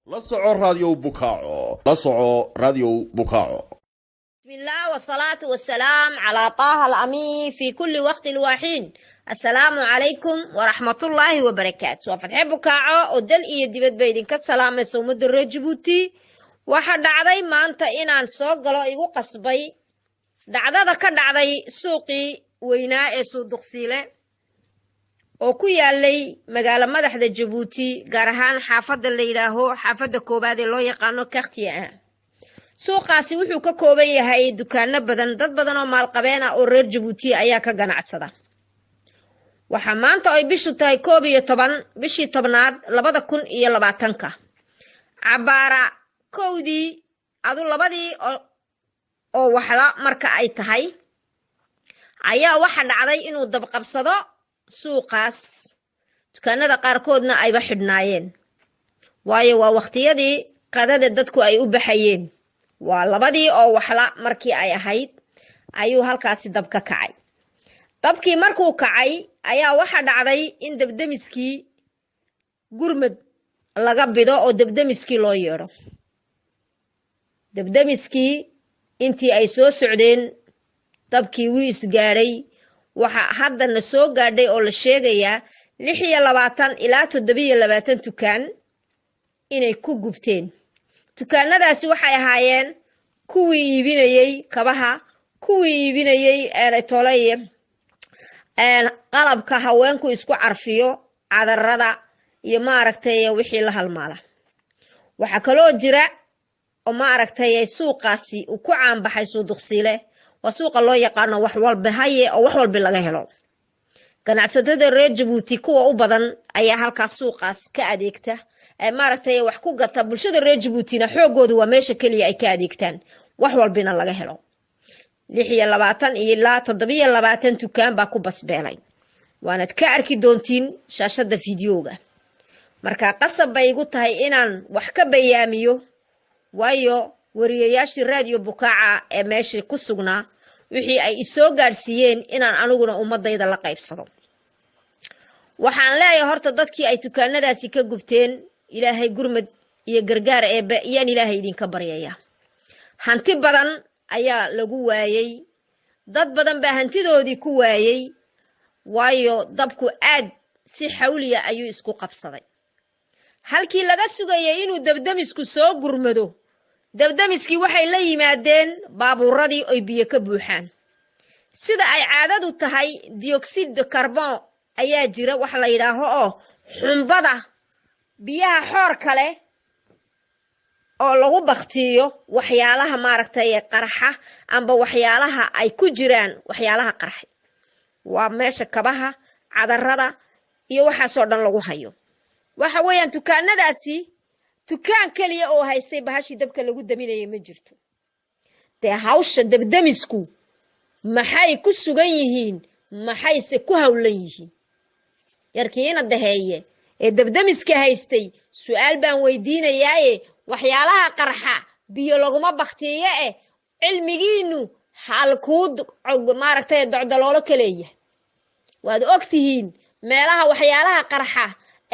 la soco raadiyo bukaaco بسم الله والصلاة والسلام على طه الأمين في كل وقت واحين. السلام عليكم ورحمة الله وبركاته. وفتح بكاعو ودل إيه دبت بيدين كالسلام سومد الرجبوتي waxaa dhacday maanta inaan soo galo igu qasbay dhacdada ka dhacday suuqii weynaa ee Suuduqsiile oo ku yaalay magaalo madaxda Jabuuti gaar ahaan xaafadda la yiraahdo xaafadda koobaad ee loo yaqaan Kartiye. suuqaasi wuxuu ka kooban yahay dukaano badan dad badan oo maalqabeen ah oo reer Jabuuti ayaa ka ganacsada. waxa maanta ay bishu tahay 11 bishii 10aad 2020 cabaara kowdii adu labadii oo waxla marka ay tahay ayaa waxa dhacday inuu dab qabsado suuqaas dukaanada qaarkoodna ayba xidhnaayeen waayo waa waqtiyadii qadada dadku ay u baxayeen waa labadii oo waxla markii ay ahayd ayuu halkaasi dab ka kacay. dabkii markuu kacay ayaa waxa dhacday in dabdamiskii gurmad laga bido oo dabdamiskii loo yeero. dabdamiskii intii ay soo socdeen dabkii wuu isgaaray waxa haddana soo gaadhay oo la sheegayaa 26 ilaa 27 dukaan inay ku gubteen. dukaanadaasi waxay ahaayeen kuwii iibinayay kabaha, kuwii iibinayay qalabka haweenku isku carfiyo, cadarada iyo maaragtay wixii la halmaala. waxa kaloo jira oo maaragtay suuqaasi uu ku caan baxay Suuduqsiile waa suuqa loo yaqaan wax walba haye oo wax walba laga helo. ganacsatada reer Jabuuti kuwa u badan ayaa halkaas suuqaas ka adeegta maaragtay wax ku gata. bulshada reer Jabuutina xoogoodu waa meesha kaliya ay ka adeegtaan wax walbina laga helo. 26 ilaa 27 dukaan baa ku basbeelay waanad ka arki doontiin shaashada fiidiyowga. marka qasab bay igu tahay inaan wax ka bayaamiyo waayo wariyayaashii raadiyo bukaaca ee meesha ku sugnaa wixii ay isoo gaarsiiyeen inaan aniguna ummadayda la qaybsado. waxaan leeyahay horta dadkii ay dukaanadaasi ka gubteen ilaahay gurmad iyo gargaar iyaan ilaahay idinka baryaya. hanti badan ayaa lagu waayay, dad badan baa hantidoodii ku waayay waayo dabku aad si xawliya ayuu isku qabsaday. halkii laga sugayay inuu dabdamisku soo gurmado dabdamiskii waxay la yimaadeen baabuuradii oo biyo ka buuxaan. sida ay caadadu tahay dioxide de carbon ayaa jira wax la yiraahdo oo xumbada biyaha xoor kale oo lagu baqtiyo waxyaalaha maaragtay qarxa amba waxyaalaha ay ku jiraan waxyaalaha qarxay. waa meesha kabaha, cadarada iyo waxa soo dhan lagu hayo. waxa weeyaan dukaanadaasi dukaan kaliya oo haystay bahashi dabka lagu daminayay ma jirto. hawsha dabdamisku maxay ku sugan yihiin, maxayse ku hawlan yihiin. yarkiina daheeye ee dabdamiska haystay su'aal baan weydiinayaaye waxyaalaha qarxa biyo laguma baqtiye cilmigiinu halkuud maaragtay docdaloolo kaleeyahay. waad ogtihiin meelaha waxyaalaha qarxa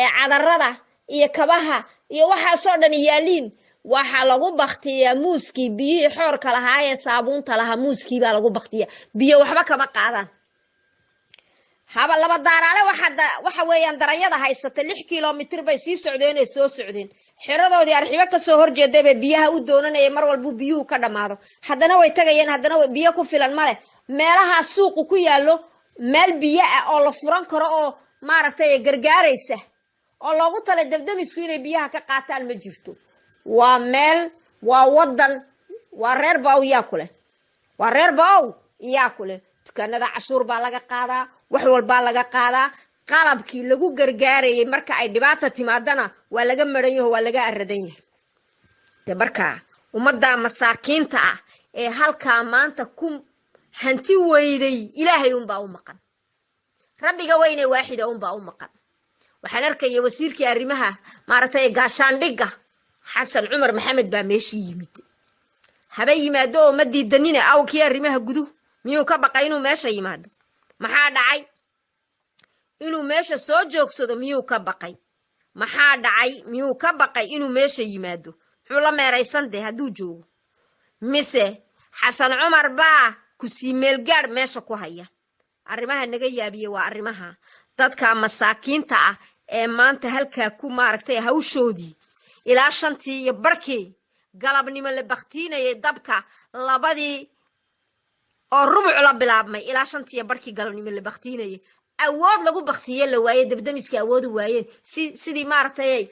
ee cadarada iyo kabaha iyo waxa soo dhan yaaliin waxa lagu baqtiyaa muuskii biyo xoorka lahaa ee saabuunta lahaa muuskii baa lagu baqtiyaa biyo waxba kama qaadaan. haba laba daaraale waxa weeyaan darayada haysata 6 kiiloomitir bay sii socdeen ee soo socdeen xiradoodii arxiba ka soo horjeeday biyaha u doonanayay mar walba biyuhu ka dhamaado haddana way tagayeen haddana biyo ku filan male. meelaha suuqu ku yaalo meel biyo ah oo la furan karo oo maaragtay gargaaraysa oo loogu tala dabdamisku inay biyaha ka qaataan ma jirto. waa meel waa wadan waa reer baaw yaa kule dukaanada cashuur baa laga qaadaa wax walba laga qaadaa. qalabkii lagu gargaarayay marka ay dhibaato timaadana waa laga maranyahay waa laga aradan yahay. marka ummadda masaakiinta ah ee halka maanta ku hanti weyday ilaahay baa u maqan, rabbiga weyne waaxida baa u maqan. waxaan arkay wasiirkii arrimaha maaragtay gaashaandhiga xasan cumar maxamed baa meeshii yimid. haba yimaado oo ma diidanina awkii arrimaha gudu miyuu ka baqay inuu meesha yimaado? maxaa dhacay inuu meesha soo joogsado miyuu ka baqay? maxaa dhacay miyuu ka baqay inuu meesha yimaado muxuu la meeraysan dee hadduu joogo mise xasan cumar baa ku sii meelgaadh meesha ku haya arrimaha naga yaabiye waa arrimaha dadka masaakiinta ah ee maanta halkaa ku maaragtay hawshoodii ilaa 5 iyo barkii galabnimo la baktiinayay dabka labadii oo rubuc la bilaabmay ilaa 5 iyo barkii galabnimo la baktiinayay awood lagu baktiye la waayay dabdamiska awood u waayeen sidii maaragtay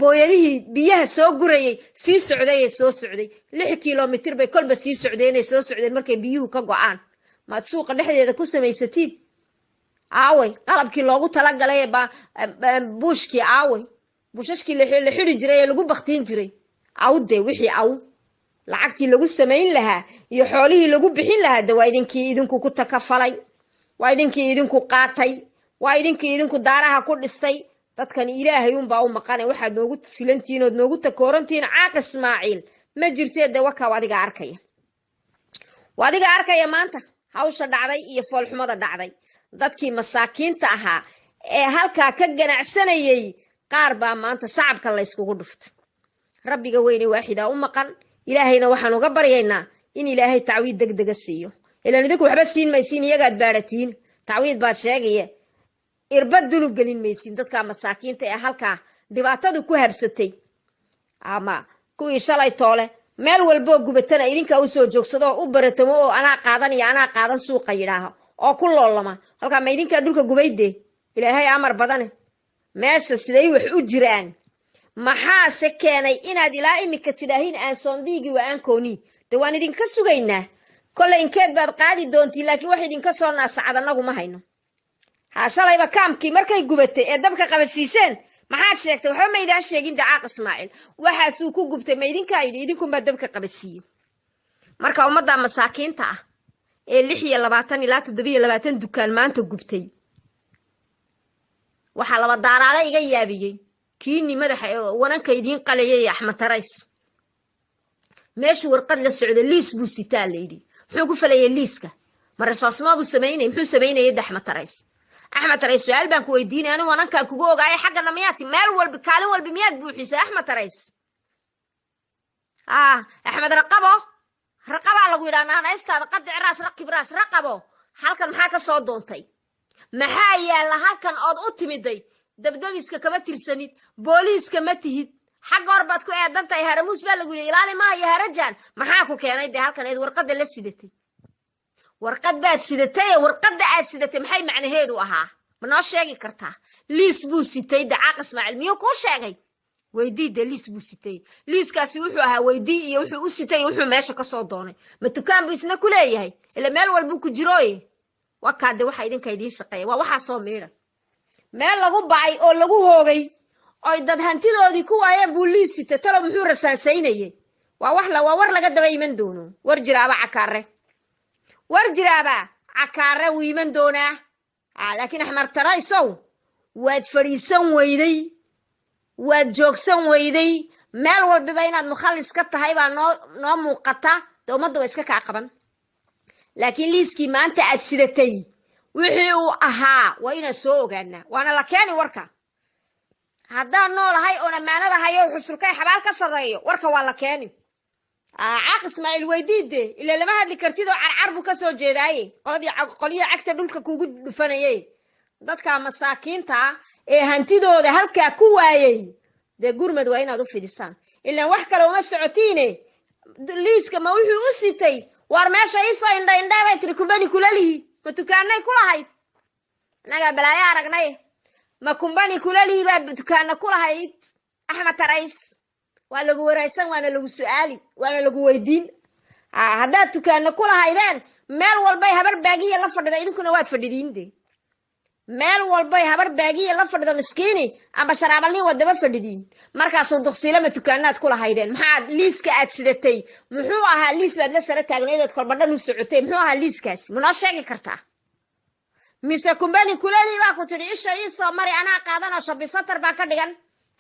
booyadihii biyaha soo gurayay sii socday 6 kiiloomitir bay kolba sii socdeen markay biyuhu ka go'aan maad suuqa dhexdeeda ku samaysatid aaway qalabkii loogu talagalay buushkii aaway buushashkii la xiri jiray ee lagu baktiin jiray awde wixii lacagtii lagu samayn lahaa iyo xoolihii lagu bixin lahaa waa idinku ku takafalay waa idinku qaatay waa idinku daaraha ku dhistay dadkan ilaahay baa u maqanay waxaad noogu filantiin oo noogu takoorantiin caaq Ismaaciil ma jirtee de waka wadiga arkaya maanta hawsha dhacday iyo foolxumada dhacday dadkii masaakiinta ahaa ee halka ka ganacsanayay qaar baa maanta sacabka la iskugu dhuftay rabbiga weyne waaxida u maqan ilaahayna waxaan uga baryaynaa in ilaahay tacwiid degdeg siiyo ilaan idinku waxba siin maysiin iyagaad baaratiin tacwiid baad sheegaya irbad dulub gelin maysiin dadka masaakiinta ee halka dhibaatadu ku habsatay ama kuwii shalay toole meel walbo gubatana idinka u soo joogsado u baratamo oo anaa qaadan suuqa yiraaho oo ku loolama halka ma idinka dhulka gubayde ilaahay amar badane meesha siday wax u jiraan maxaa se keenay inaad ilaa imika tidaahin aan soondiigi waa aan kooni de waan idinka sugaynaa kolle inkeed baad qaadi doontiin laakiin wax idinka soo naasacad anagu ma hayno shalayba kaamkii markay gubatay ee dabka qabadsiiseen maxaad sheegtay waxba ma idaan sheegin Caaq Ismaaciil waxaasuu ku gubtay ma idinka yidhi idinkunbaa dabka qabadsiiyey marka ummadda masaakiinta ah ee 26 ilaa 27 dukaan maanta gubtay waxa laba daaraale iga yaabiyay kiini madaxa wananka idin qalayay Axmed Tarays meeshu warqad la socday liis buu sitaa leeydi wuxuu ku falayay liiska marasaasma buu sameeyay muxuu sameeyay Axmed Tarays su'aal baan ku weydiinay anigu wananka kugu ogaay xaqna miyaati meel walba kaalin walba miyaad buuxisay Axmed Tarays Axmed raqabo lagu yiraahdaa istaad qad raqib raas raqabo halkan maxaa ka soo doontay maxaa yaala halkan ood u timiday dabdamiska kama tirsanid booliiska ma tihid xaq gorbaad ku eedantahay haramuus baa lagu yiri ilaali ma haya harajaan maxaa ku keenay halkan eed warqada la sidatay warqad baad sidatay warqada aad sidatay maxay macnaheedu ahaa ma noo sheegi kartaa liis buu sitay Caaq Ismaaciil miyuu ku sheegay weydii liis buu sitay liiskaasi wuxuu ahaa weydii iyo wuxuu u sitay wuxuu meesha ka soo doonay ma tukaan buu isna ku leeyahay ila meel walba ku jirooy wakaade waxa idinka idin shaqeeyay waa waxa soo meeran meel lagu baay oo lagu hoogay oo dad hantidoodii ku waayeen buu liis sitay talo muxuu rasaasaynayay waa war laga daba iman doono war jiraaba cakaare uu iman doonaa laakiin Axmed Tarays waad fariisan weyday waad joogsan weyday meel walba inaad mukhallis ka tahay baa noo muuqata dowladda way iska ka qaban laakiin liiskii maanta aad sidatay wixii uu ahaa waa ina soo ogaana waana la keeni warka haddaan noolahay oo amaanada hayo xusulkay xabaal ka sareeyo warka waa la keeni Caaq Ismaaciil weydiide ila lama hadli kartid oo carcar buu ka soo jeedaaye qoliyo cagta dhulka kugu dhufanayay dadka masaakiinta ee hantidooda halka ku waayay de gurmad waa inaad u fidisaan ilaa wax kale uma socotiine liiska ma wuxuu u sitay war meesha isoo indha bay tiri kumbani kulalihi ma tukaanay kulahayd naga balaaya aragnay ma kumbani kulalihi baa tukaana kulahayd Axmed Tarays waa lagu waraysan waana lagu su'aali waana lagu weydiin haddaad tukaana kulahaydeen meel walba habar baagiya la fadhida idinkuna waad fadhidiinde meel walba habar baagiya la fadhida miskiini amba sharaabalni wadaba fadhidiin markaas oo duqsiilama tukaanaad kulahaydeen maxaad liiska aad sidatay muxuu ahaa liis baad la sara taagnayd kolbadhan u socotay muxuu ahaa liiskaas ma noo sheegi kartaa mise kumbani kulali baa ku tiri isha soo mari anaa qaadana shabisatar baa ka dhigan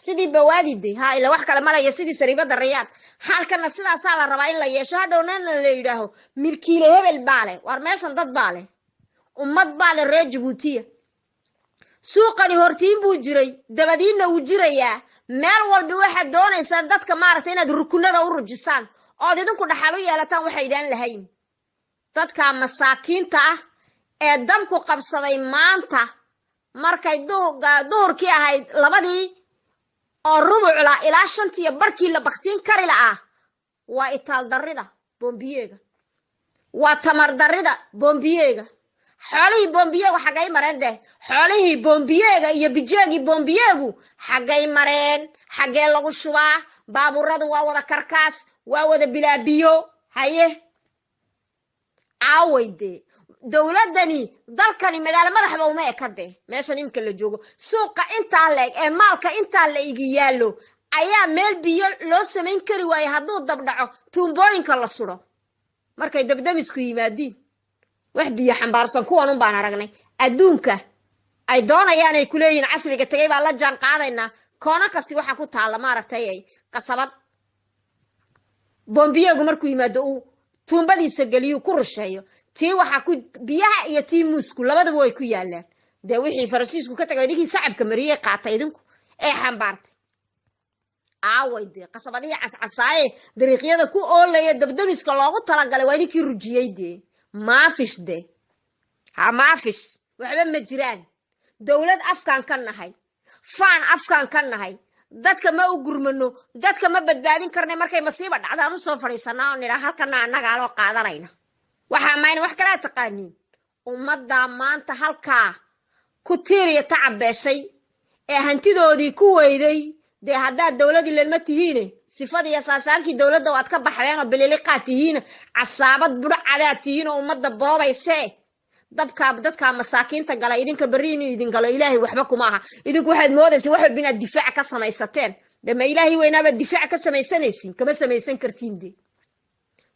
sidii bawaadide ila wax kale malaya sidii sariibada Riyaad halkana sidaas la rabaa in la yeesho hadhowna la yiraaho milkiile hebel baale war meeshan dad baale ummad baale reer Jabuutiya suuqani hortiin buu jiray dabadiinna wuu jirayaa meel walba waxaad doonaysaan dadka maaragtay inaad rukunada u rujisaan ood idinku dhaxal u yeelataan waxaydaan lahayn dadka masaakiinta ah ee dabku qabsaday maanta markay duhurkii ahayd 2 oo rubucla ilaa 5 barkii la baktiin kari la'aa waa itaal darrida boombiyeega waa tamar darrida boombiyeega xoolihii boombiyeegu xagay mareen xoolihii boombiyeega iyo bijeegii boombiyeegu xagay mareen xagee lagu shubaa baaburadu waa wada karkaas waa wada bilaabiyo haye aawayde dawladani dalkani magaalo madaxba uma ekade meeshan imka la joogo suuqa inta leeg ee maalka inta la igi yaalo ayaa meel biyo loo sameyn kari waayay hadduu dabdhaco tuumbooyinka la suro markay dabdamisku yimaadiin wax biyo xambaarsan kuwan un baan aragnay adduunka ay doonayaan ay ku leeyihiin casriga tagay baa la jaan qaadaynaa koona kasti waxa ku taala maaragtay ay qasabad boombiyeegu markuu yimaado uu tuumbadiisa geliyo ku rusheeyo tii waxa ku biyaha iyo tii muusku labadaba way ku yaalaan de wixii Faransiisku ka tagay idinki sacabka mariyay qaatay idinku ee xambaartay aawayde qasabadii cascasaaye dariiqyada ku oolaya dabdamiska loogu talagalay waa idinkii rujiyay de maafish de ha maafish waxba ma jiraan dawlad afkaan ka nahay faan afkaan ka nahay dadka ma u gurmano dadka ma badbaadin karnay markay masiiba dhacdaan u soo fariisanaa oo nidhaa halkana annaga loo qaadanayna waxa mayna wax kala taqaanin ummadda maanta halkaa ku tiiriya tacabeeshay ee hantidoodii ku weyday de hadda dawladii leelma tihiin sifadii asaasaankii dawladda waad ka baxdeen oo bilili qaatihiin casaabad budhacada tihiin oo ummadda boobayse dadka masaakiinta gala idinka bariin idin galo ilaahay waxba kuma aha idinku waxaad moodaysaa wax binaad difaac ka samaysateen dama ilaahay weynaaba difaac ka samaysanaysiin kama samaysan kartiin de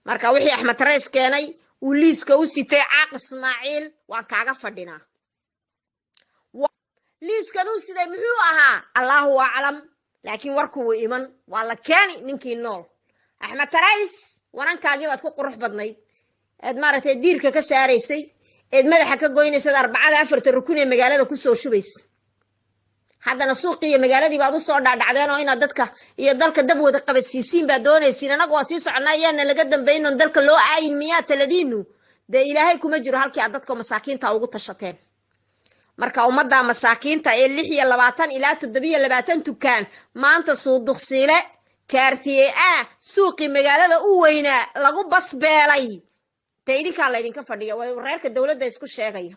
marka wixii Axmed Reis keenay uu liiska u sitay Caaq Ismaaciil waan kaaga fadhinaa liiskan uu siday muxuu ahaa Allahu a'lam laakiin warku uu iman waa la keeni ninkii nool Axmed Reis warankaagii baad ku qurux badnayd aad maaragtay diirka ka saaraysay eed madaxa ka goynaysay 4 rukun ee magaalada ku soo shubaysay haddana suuqiyo magaaladii baad u soo dhaadhacdeen oo inaad dadka iyo dalka dab wada qabadsiisiin baa doonaysiin anagu waa sii soconaayeen laga dambeeyno dalka loo aayin miyaa taladiinu de ilaahay kuma jiro halkii aad dadka masaakiinta ugu tashateen marka ummadda masaakiinta ee 26 ilaa 27 tukaan maanta suuduqsiile kaartiye suuqi magaalada u weynaa lagu basbeelay idinka la idinka fadhiya way reerka dawladda isku sheegaya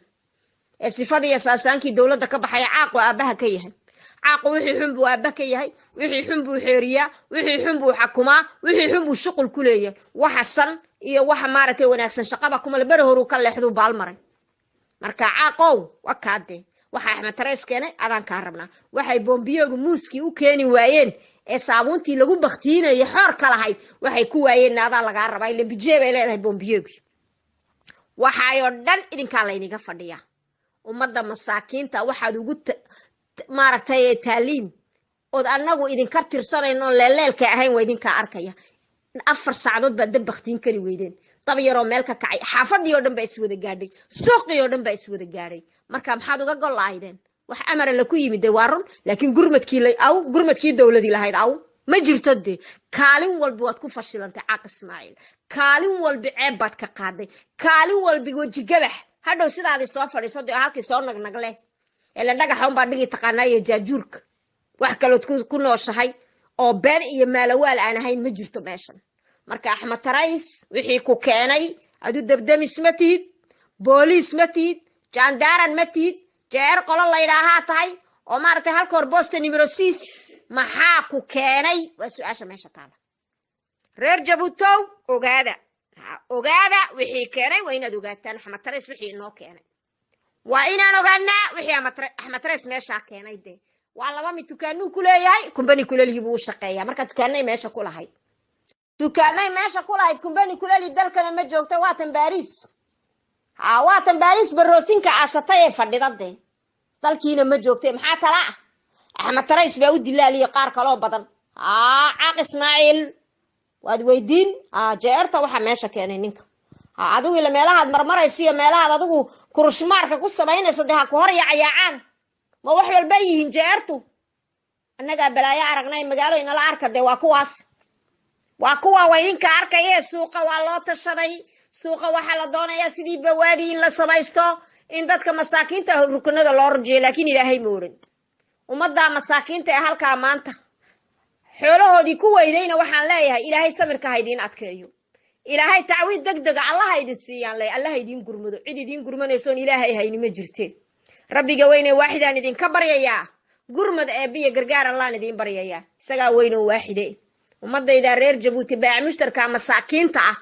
ee sifadii asaasaankii dawladda ka baxay caaqo aabaha ka yahay caaqo wixii xun buu aabaha ka yahay wixii xun buu xeeriyaa wixii xun buu xukumaa wixii xun buu shaqul ku leeyahay waxa san iyo waxa maaragtay wanaagsan shaqaba kuma la bar horu ka leexdu baalmaray marka caaqow wakaade waxa Axmed Reis keenay adaan ka rabnaa waxay boombiyeegu muuski u keeni waayeen ee saabuuntii lagu baktiinay xoor kala hay waxay ku waayeen naada laga rabay la bijeeb ay leedahay boombiyeegu waxay oo dhan idinka la iniga fadhiya ummadda masaakiinta waxaad ugu maaragtay taaliin oo anagu idinka tirsanayno leeleelka ahayn way idinka arkaya 4 saacadood baad dab baktiin kari weydeen dab yaroo meel ka kacay xaafadii oo dhan baa is wada gaadhay suuqii oo dhan baa is wada gaadhay marka maxaad uga golaayeen wax amar la ku yimid waarun laakiin gurmadkii dawladii lahayd ma jirto de kaalin walba waad ku fashilantay Caaq Ismaaciil kaalin walba ceeb baad ka qaaday kaalin walba waji gabax hadhow sidaadii soo fadhiiso de halkii soo nagnagle ee la dhagaxoon baa dhigi taqaanay jaajuurka wax kale ku nooshahay oo been iyo maalawaal aan ahayn ma jirto meeshan marka Axmed Reis wixii ku keenay adu dabdamis ma tiid booliis ma tiid jaandaaran ma tiid jeer qolo la yiraahaa tahay oo maartay halka hor boosta numero 6 maxaa ku keenay waa su'aasha meesha taala reer Jabuuti ogaada wixii keenay waa inaad ogaataan Axmed Reis wixii inoo keenay waa inaan ogaanaa wixii Axmed Reis meesha keenay de waa laba mid dukaanu ku leeyahay kumbani kuleelihii buu shaqeeyaa marka dukaanay meesha ku lahayd kumbani kuleelihii dalkana ma joogta waatan Paris baroosinka asatay ee fadhidade dalkiina ma joogtay maxaa tala Axmed Reis baa u dilaaliyo qaar kale oo badan Caaq Ismaaciil waad weydiin jeerta waxa meesha keenay ninka adigu ila meelaha marmaraysiyo meelaha adigu kurushmaarka ku sameynayso de ha ku hor yaacayaan ma wax walba yihiin jeertu annagaa balaayo aragnay magaalo inala arka dee waa kuwaas waa kuwa waa idinka arkaya suuqa waa loo tashaday suuqa waxaa la doonayaa sidii bawaadi in la samaysto in dadka masaakiinta rukunada loo rajiyo laakiin ilaahay ma oran ummadda masaakiinta ee halkaa maanta xoolahoodii ku weydayna waxaan leeyahay ilaahay samirka ha idiin adkeeyo ilaahay tacwiid degdega allaha idin siiyaan leey allaha idiin gurmado cid idiin gurmanaysoon ilaahay hayni ma jirteen rabbiga weyne waaxidaan idinka baryayaa gurmad eebbiya gargaar allaan idiin baryayaa isagaa weynoo waaxide ummadayda reer jabuuti baac mushtarka masaakiinta ah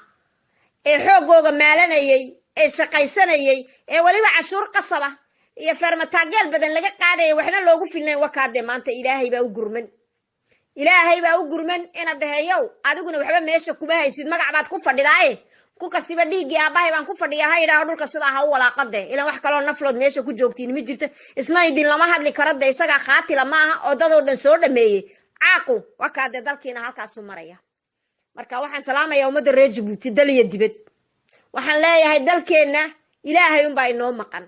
ee xoogooga maalanayay ee shaqaysanayay ee waliba cashuur qasaba iyo farmataageel badan laga qaadaya waxna loogu filnayn wakaade maanta ilaahay baa u gurman ina daheeyow adiguna waxba meesha kuma haysid magac baad ku fadhidaaye ku kastiba dhiiggii aabbahay baan ku fadhiyaa ha yidhaaho dhulka sidaa ha u walaaqade ilaan wax kaloo naflood meesha ku joogtiin ma jirto isna idin lama hadli karo de isagaa khaatila maaha oo dadoo dhan soo dhameeyey caaqu wakaade dalkiina halkaasu maraya marka waxaan salaamayaa ummadda reer jabuuti dal iyo dibad waxaan leeyahay dalkeenna ilaahay unbaa inoo maqan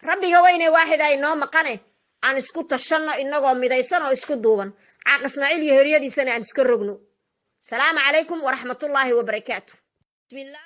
rabbiga weyne waaxida inoo maqane aan isku tashanno inagoo midaysan oo isku duuban caaq ismaaciil iyo horyadiisana aan iska rogno salaamu calaykum waraxmatullaahi wabarakaatu bismillah